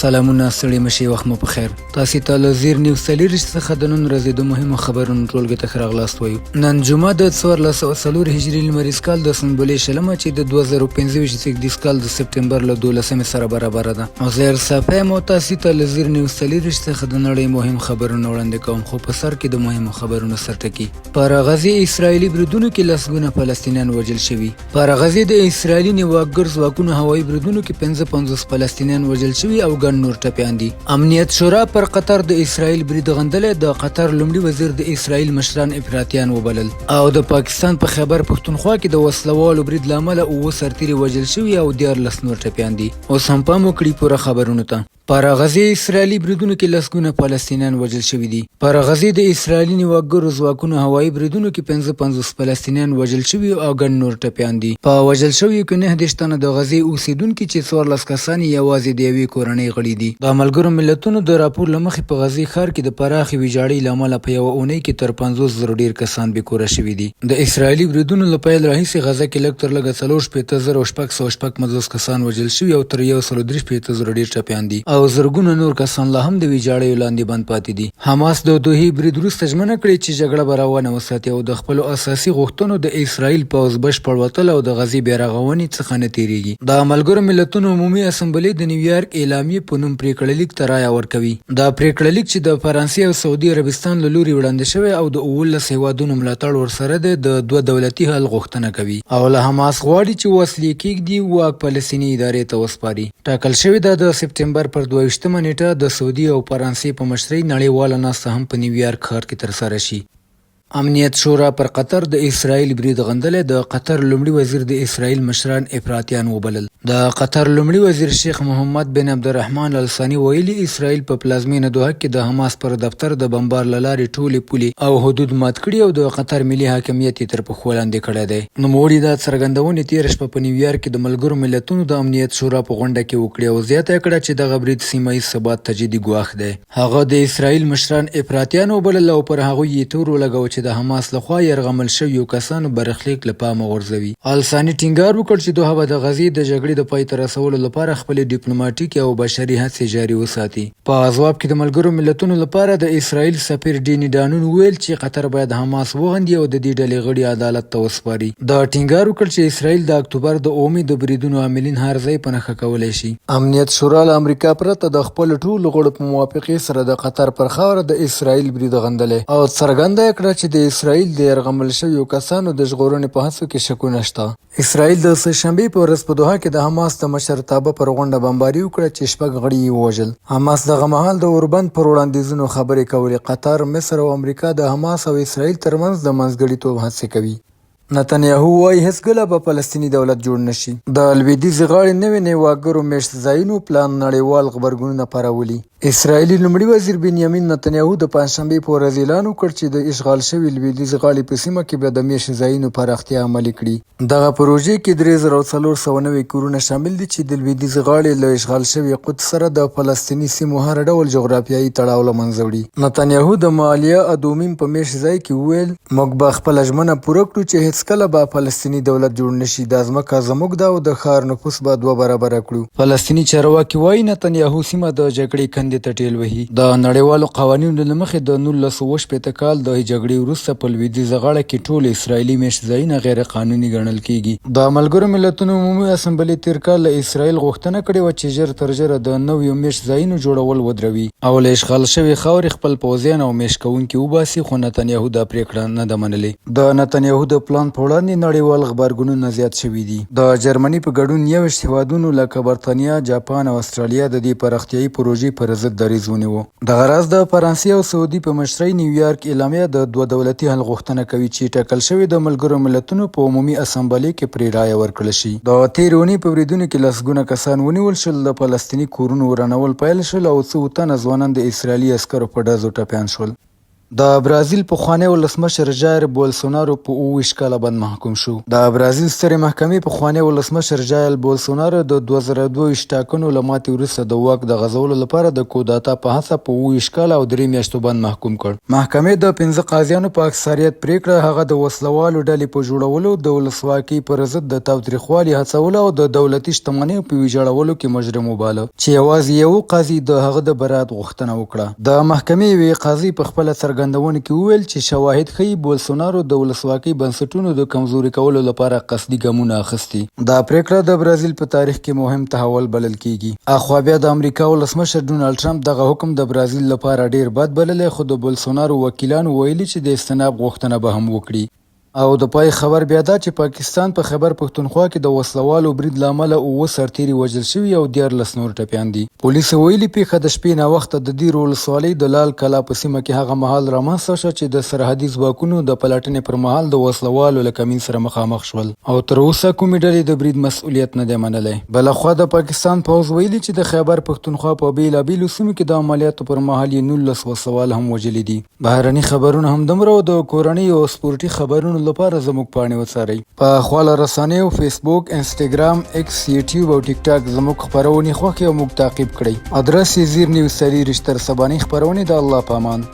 سلامونه ستړي مشي وخت مو په خیر. تاسو ته له زیر نیوز سلیریش څخه د نن ورځې د مهمو خبرونو ټولګه ته ښه راغلاست وایو. نن جمعه د 1404 هجري لمریز کال د سنبلې شلمه چې د 2025 کال د سپټمبر له 12 سره برابر ده. عزیر صافی مو تاسو ته له زیر نیوز سلیریش څخه د نړۍ مهم خبرونه وړاندې کوم، خو په سر کې د مهمو خبرونو سرټکی. پر غزه اسرایلی بریدونو کې لسګونه فلسطینیان وژل شوي. پر غزه د اسرایلی نیواګر ځواکونو هوایي بریدونو کې 55 فلسطینیان وژل شوي او ګڼ نور ټپیان دي. امنیت شورا پر قطر د اسرایل برید غندلې. د قطر لومړي وزیر د اسرایل مشران افراطیان وبلل او د پاکستان په خیبر پښتونخوا کې د وسلوالو برید لامل او سرتیري وژل شوي او 14 نور ټپیان دي. اوس هم پام وکړئ پوره خبرونو ته. پر غزه اسرایلی بریدونو کې لسګونه فلسطینیان وژل شوي دي. پر غزه د اسرایلی نیواګر ځواکونو هوایي بریدونو کې 55 فلسطینیان وژل شوي او ګڼ نور ټپیان دي. په وژل شویو کې 9 تنه د غزې اوسیدونکي چې 14 کسان یوازې د یوې کورنۍ غړي دي. د ملګرو ملتونو د راپور له مخې په غزې ښار کې د پراخې ویجاړۍ له امله په یوه اونۍ کې تر 50,000 ډېر کسان بېکوره شوي دي. د اسرایلي بریدونو له پیل راهیسې غزه کې لږ تر لږه 4,650 کسان وژل شوي او تر 1,350,000 ډېر ټپیان دي او زرګونه نور کسان لا هم د ویجاړیو لاندې بند پاتې دي. حماس د دوحې برید وروسته ژمنه کړې چې جګړه به روانه وساتي او د خپلو اساسي غوښتنو د اسرایل پوځ بشپړ وتل او د غزې بیا رغونې څخه نه تېرېږي. د ملګرو ملتونو عمومي اسمبلې د نیویارک اعلامیې په نوم پریکړه لیک ته رایه ورکوي. دا پریکړه لیک چې د فرانسې او سعودي عربستان له لوري وړاندې شوی او د 19 هیوادونو ملاتړ ورسره دی، د دوه دولتي حل غوښتنه کوي او له حماس غواړي چې وسلې کېږدي واک فلسطیني ادارې ته وسپاري. ټاکل شوې ده د سپټمبر پر 22 نیټه د سعودي او فرانسې په مشرۍ نړیواله ناسته هم په نیویارک ښار کې ترسره شي. امنیت شورا پر قطر د اسرایل برید غندلې. د قطر لومړي وزیر د اسرایل مشران افراطیان وبلل. د قطر لومړي وزیر شیخ محمد بن عبدالرحمن الثاني ویلي اسرایل په پلازمینه دوحه کې د حماس پر دفتر د بمبار له لارې ټولې پولې او حدود مات کړي او د قطر ملي حاکمیت یې تر پښو لاندې کړی دی. نوموړي دا څرګندونې تېره شپه په نیویارک کې د ملګرو ملتونو د امنیت شورا په غونډه کې وکړې او زیاته کړه چې دغه برید سیمه ییز ثبات ته جدي ګواښ دی. هغه د اسرایل مشران افراطیان وبلل او پر هغوی یې تور ولګاوه چې د حماس لخوا یرغمل شویو کسانو برخلیک له پامه غورځوي. الثاني ټینګار وکړ چې دوحه به د غزې د جګړې د پای ته رسولو لپاره خپلې ډیپلوماټیکې او بشري هڅې جاري وساتي. په ځواب کې د ملګرو ملتونو لپاره د اسرایل سفیر ډیني ډانون وویل چې قطر باید حماس وغندي او د دې ډلې غړي عدالت ته وسپاري. دا ټینګار وکړ چې اسرایل د اکتوبر د اومې د بریدونو عاملین هر ځای په نښه کولی شي. امنیت شورا له امریکا پرته د خپلو ټولو غړو په موافقې سره د قطر پر خاوره د اسرایل برید غندلی او څرګنده یې کړه چې د اسرایل د یرغمل شویو کسانو د ژغورنې په هڅو کې شکونه شته. اسرایل د سهشنبې په ورځ په دوحه کې د حماس د مشرتابه پر غونډه بمباري وکړه چې 6 غړي یې ووژل. حماس دغه مهال د اوربند پر وړاندیزونو خبرې کولې. قطر، مصر او امریکا د حماس او اسرایل ترمنځ د منځګړیتوب هڅې کوي. نتنیاهو وایي هیڅکله به فلسطیني دولت جوړ نشي. د لویدیځې غاړې نوي نیواګرو میشت ځایونو پلان نړیوال غبرګونونه پارولي. اسرایلي لومړي وزیر بنیامین نتنیاهو د پنجشنبې په ورځ اعلان وکړ چې د اشغال شوي لویدیځې غاړې په سیمه کې به د میشت ځایونو پراختیا عملي کړي. دغه پروژې کې 3,490 کورونه شامل دي چې د لویدیځې غاړې له اشغال شوي قدس سره د فلسطیني سیمو هر ډول جغرافیایي تړاو له منځه وړي. نتنیاهو د معالیه ادومیم په میشت ځای کې وویل موږ به خپله ژمنه پوره کړو چې هیڅکله به فلسطیني دولت جوړ نشي. دا ځمکه زموږ ده او د ښار نفوس به 2 برابره کړو. فلسطیني چارواکي وایي نتنیاهو سیمه د جګړې کندې ته ټېل وهي. د نړیوالو قوانینو له مخې د 1918 کال د جګړې وروسته په لویدیځه غاړه کې ټول اسرایلي میشت ځایونه غیر قانوني ګڼل کېږي. د ملګرو ملتونو عمومي اسمبلې تېر کال له اسرایل غوښتنه کړې وه چې ژر تر ژره د نویو میشت ځایونو جوړول ودروي او له اشغال شوې خاورې خپل پوځیان او میشت کوونکي وباسي، خو نتنیاهو دا پرېکړه نه ده منلې. د نتنیاهو د پلان په وړاندې نړیوال غبرګونونه زیات شوي دي. د جرمني په ګډون 21 هیوادونو لکه برطانیه، جاپان او استرالیا د دې پراختیایي پروژې پر ضد دریځ ونیو. دغه راز د فرانسې او سعودي په مشرۍ نیویارک اعلامیه د 2 دولتي حل غوښتنه کوي چې ټاکل شوې د ملګرو ملتونو په عمومي اسمبلې کې پرې رایه ورکړل شي. د تېرې اونۍ په بریدونو کې لسګونه کسان ونیول شول، د فلسطیني کورونو ورانول پیل شول او 100 تنه ځوانان د اسرایلي عسکرو په ډزو ټپیان شول. د برازیل پخوانی ولسمشر جایر بولسونارو په 28 کاله باندې محکوم شو. د برازیل سترې محکمې پخوانی ولسمشر جایر بولسونارو د 2022 ټاکنو له ماتې وروسته د واک د غځولو لپاره د کودتا په هڅه په 28 کاله او 3 میاشتو باندې محکوم کړ. محکمې د 15 قاضیانو په اکثریت پریکړه هغه د وسلوالو ډلې په جوړولو، د ولسواکۍ پر ضد د تاوتریخوالي هڅولو او د دولتي شتمنیو په ویجاړولو کې مجرم وباله، چې یوازې یو قاضي د هغه د برات غوښتنه وکړه. د محکمې یوې قاضي په خپله څرګندونه کې وویل چې شواهد ښیي بولسونارو د ولسواکۍ بنسټونو د کمزوري کولو لپاره قصدي ګامونه اخیستي. دا پریکړه د برازیل په تاریخ کې مهم تحول بلل کیږي. اخوا بیا د امریکا ولسمشر ډونالډ ټرمپ دغه حکم د برازیل لپاره ډیر بد بللی، خو د بولسونارو وکیلانو ویلي چې د استناب غوښتنه به هم وکړي. او د پای خبر بیا دا چې پاکستان په خیبر پښتونخوا کې د وسلوالو برید له امله 9 سرتیري وژل شوي او 14 نور ټپیان دي. پولیسو ویلي پیښه د شپې ناوخته د دیر ولسوالۍ د لال کلا په سیمه کې هغه مهال رامنځته شوه چې د سرحدي ځواکونو د پلټنې پر مهال د وسلوالو له کمین سره مخامخ شول او تر اوسه کومې ډلې د برید مسؤلیت نه دی منلی. بلخوا د پاکستان پوځ ویلي چې د خیبر پښتونخوا په بیلابیلو سیمو کې د عملیاتو پر مهال 19 وسوال هم وژلي دي. بهرني خبرونه هم دومره او د کورنۍ او سپورتي خبرونو لپاره زموږ پاڼې وڅارئ. په خواله رسنیو فیسبوک، انسټاګرام، ایکس، یوټیوب او ټیک ټاک زموږ خپرونې خوښې او موږ تعقیب کړئ. ادرس یې زیر نیوز 3 تر سبانۍ خپرونې. د الله په امان.